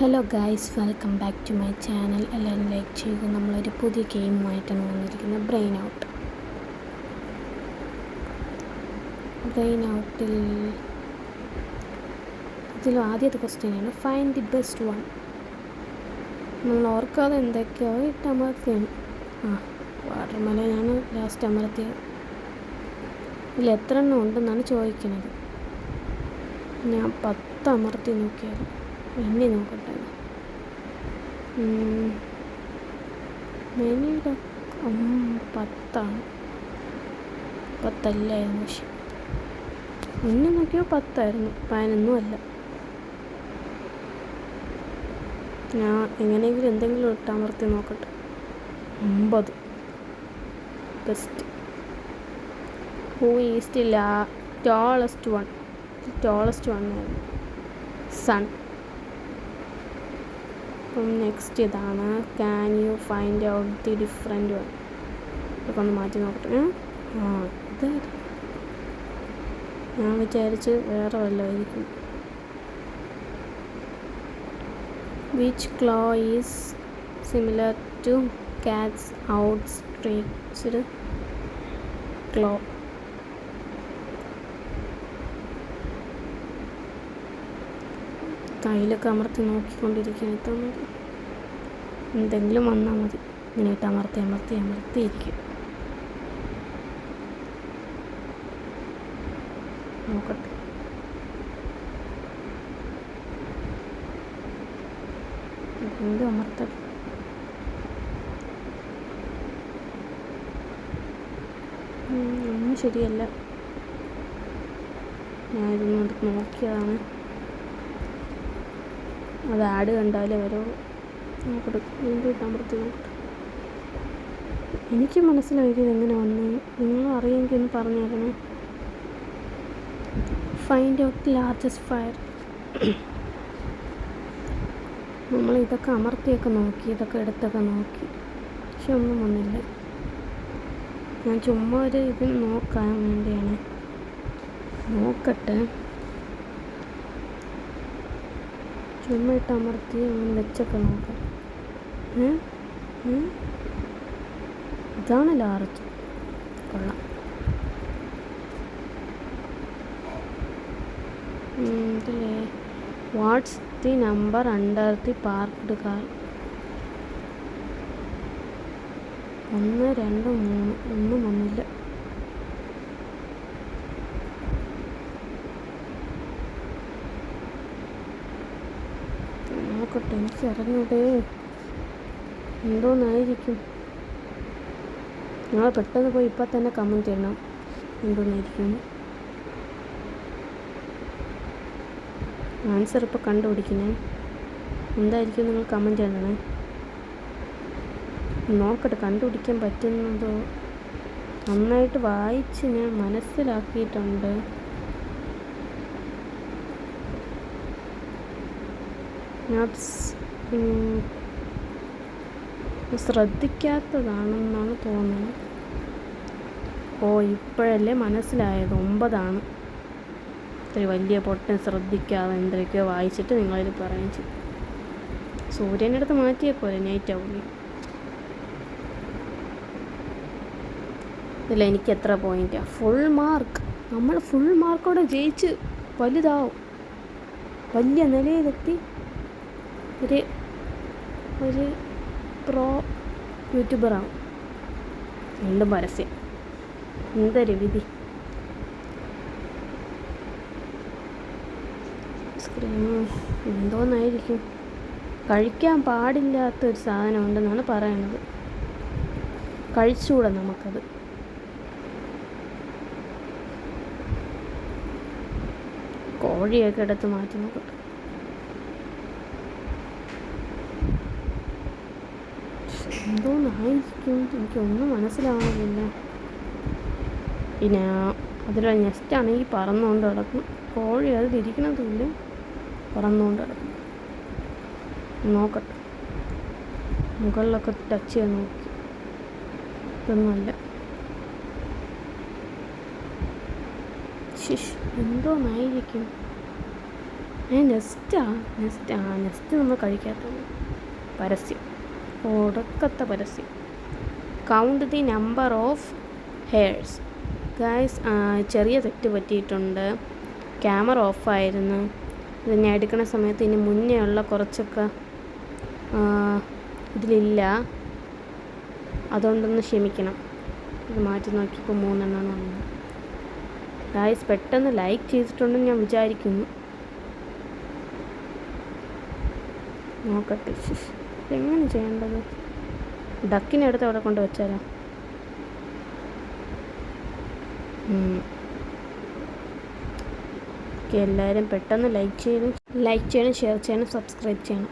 Hello guys, welcome back to my channel. എല്ലാവരും like ചെയ്യുക. നമ്മളൊരു പുതിയ ഗെയിമുമായിട്ടാണ് വന്നിരിക്കുന്നത്. ബ്രെയിൻ ഔട്ടിൽ ഇതിൽ ആദ്യത്തെ ക്വസ്റ്റ്യനാണ് ഫൈൻഡ് ദി ബെസ്റ്റ് വൺ. നമ്മൾ ഓർക്കാതെ എന്തൊക്കെയോ ഇട്ടമർത്തിയാണ്. വാട്ടർമെലനാണ് ലാസ്റ്റ് അമർത്തിയത്. ഇതിൽ എത്ര എണ്ണം ഉണ്ടെന്നാണ് ചോദിക്കുന്നത്. ഞാൻ 10 അമർത്തി നോക്കിയാൽ എണ്ണി നോക്കട്ടെ. മെനിയുടെ 10 10അല്ലായിരുന്നു, പക്ഷെ എണ്ണി നോക്കിയോ 10 11 അല്ല. ഞാൻ എങ്ങനെയെങ്കിലും എന്തെങ്കിലും ഇട്ടമർത്തി നോക്കട്ടെ. 9. Best. Who is the tallest one? Tallest one ആയിരുന്നു സൺ. അപ്പം നെക്സ്റ്റ് ഇതാണ് can you find out the different one? ഇതൊക്കെ ഒന്ന് മാറ്റി നോക്കട്ടെ. ഇതായിരുന്നു. ഞാൻ വിചാരിച്ച് വേറെ വല്ലതായിരിക്കും. Which claw is similar to cat's outstretched claw? കയ്യിലൊക്കെ അമർത്തി നോക്കിക്കൊണ്ടിരിക്കുകയാണ്. എത്താൻ മതി, എന്തെങ്കിലും വന്നാൽ മതി. ഇങ്ങനെയിട്ട് അമർത്തിയിരിക്കും. നോക്കട്ടെ. എന്തും അമർത്തട്ടെ. ഒന്നും ശരിയല്ല. ഞാനിതൊന്നും എടുത്ത് നോക്കിയതാണ്. അത് ആഡ് കണ്ടാലേ വരുള്ളൂ. നോക്കട്ടെ, വീണ്ടും ഇട്ടമർത്തി നോക്കട്ടെ. എനിക്ക് മനസ്സിലായത് എങ്ങനെ വന്നു. നിങ്ങൾ അറിയെങ്കിൽ ഒന്ന് പറഞ്ഞു തരണേ. Find out largest fire. നമ്മൾ ഇതൊക്കെ അമർത്തിയൊക്കെ നോക്കി, ഇതൊക്കെ എടുത്തൊക്കെ നോക്കി, പക്ഷെ ഒന്നും വന്നില്ല. ഞാൻ ചുമ്മാ ഒരു ഇത് നോക്കാൻ വേണ്ടിയാണ്. നോക്കട്ടെ. ചുമ്മാ ഇട്ട് അമർത്തി അങ്ങനെ വെച്ചൊക്കെ നോക്കാം. ഇതാണ് ലാർജ്. കൊള്ളാം. ഇതില്ലേ watts the number under the parked car? 1, 2, 3. ഒന്നും വന്നില്ല. നോക്കട്ടെ, എനിക്ക് അറിഞ്ഞൂടെ എന്തോന്നായിരിക്കും. നിങ്ങൾ പെട്ടെന്ന് പോയി ഇപ്പം തന്നെ കമൻറ്റ് ചെയ്യണം എന്തോന്നായിരിക്കും. ആൻസർ ഇപ്പോൾ കണ്ടുപിടിക്കണേ. എന്തായിരിക്കും നിങ്ങൾ കമൻറ്റ് ചെയ്യണേ. നോക്കട്ടെ കണ്ടുപിടിക്കാൻ പറ്റുന്നതോ. നന്നായിട്ട് വായിച്ച് ഞാൻ മനസ്സിലാക്കിയിട്ടുണ്ട്. ഞാൻ ശ്രദ്ധിക്കാത്തതാണെന്നാണ് തോന്നുന്നത്. ഇപ്പോഴല്ലേ മനസ്സിലായത്. 9. ഇത്തിരി വലിയ പൊട്ടൻ ശ്രദ്ധിക്കാതെ എന്തൊക്കെയോ വായിച്ചിട്ട് നിങ്ങളിത് പറയുകയും ചെയ്യും. സൂര്യൻ്റെ അടുത്ത് മാറ്റിയേ പോലെ നൈറ്റ് ആവില്ലേ. ഇതിൽ എനിക്ക് എത്ര പോയിൻ്റാണ്? Full mark. നമ്മൾ ഫുൾ മാർക്കോടെ ജയിച്ച് വലുതാവും, വലിയ നിലയിലെത്തി ഒരു പ്രോ യൂട്യൂബറാവും. വീണ്ടും പരസ്യം. എന്തൊരു വിധി. എന്തോന്നായിരിക്കും. കഴിക്കാൻ പാടില്ലാത്തൊരു സാധനം ഉണ്ടെന്നാണ് പറയണത്. കഴിച്ചുകൂടെ നമുക്കത്. കോഴിയൊക്കെ എടുത്ത് മാറ്റി നോക്കട്ടെ. എന്തോന്നായിരിക്കും, എനിക്കൊന്നും മനസ്സിലാവുന്നില്ല. പിന്നെ അതിലുള്ള നെസ്റ്റാണെങ്കിൽ പറന്നുകൊണ്ട് കിടക്കും. കോഴി അത് തിരിക്കണതുമില്ല, പറന്നുകൊണ്ട് കിടക്കും. നോക്കട്ടെ, മുകളിലൊക്കെ ടച്ച് ചെയ്യാൻ നോക്കി. ഇതൊന്നുമല്ല. എന്തോന്നായിരിക്കും. നെക്സ്റ്റ് നമ്മൾ കഴിക്കാത്തത് പരസ്യം, ഒടുക്കത്തെ പരസ്യം. Count the number of hairs. Guys, ചെറിയ തെറ്റ് പറ്റിയിട്ടുണ്ട്. ക്യാമറ ഓഫായിരുന്നു. ഇത് ഞാൻ എടുക്കുന്ന സമയത്ത് ഇനി മുന്നേ ഉള്ള കുറച്ചൊക്കെ ഇതിലില്ല, അതുകൊണ്ടൊന്ന് ക്ഷമിക്കണം. ഇത് മാറ്റി നോക്കിയപ്പോൾ 3 എണ്ണമാണ് വന്നത്. ഗായ്സ്, പെട്ടെന്ന് ലൈക്ക് ചെയ്തിട്ടുണ്ടെന്ന് ഞാൻ വിചാരിക്കുന്നു. നോക്കട്ടെ, എങ്ങനെ ചെയ്യേണ്ടത്? ഡക്കിനെടുത്ത് അവിടെ കൊണ്ട് വെച്ചാലോ? എല്ലാവരും പെട്ടെന്ന് ലൈക്ക് ചെയ്യണം, ഷെയർ ചെയ്യണം, സബ്സ്ക്രൈബ് ചെയ്യണം.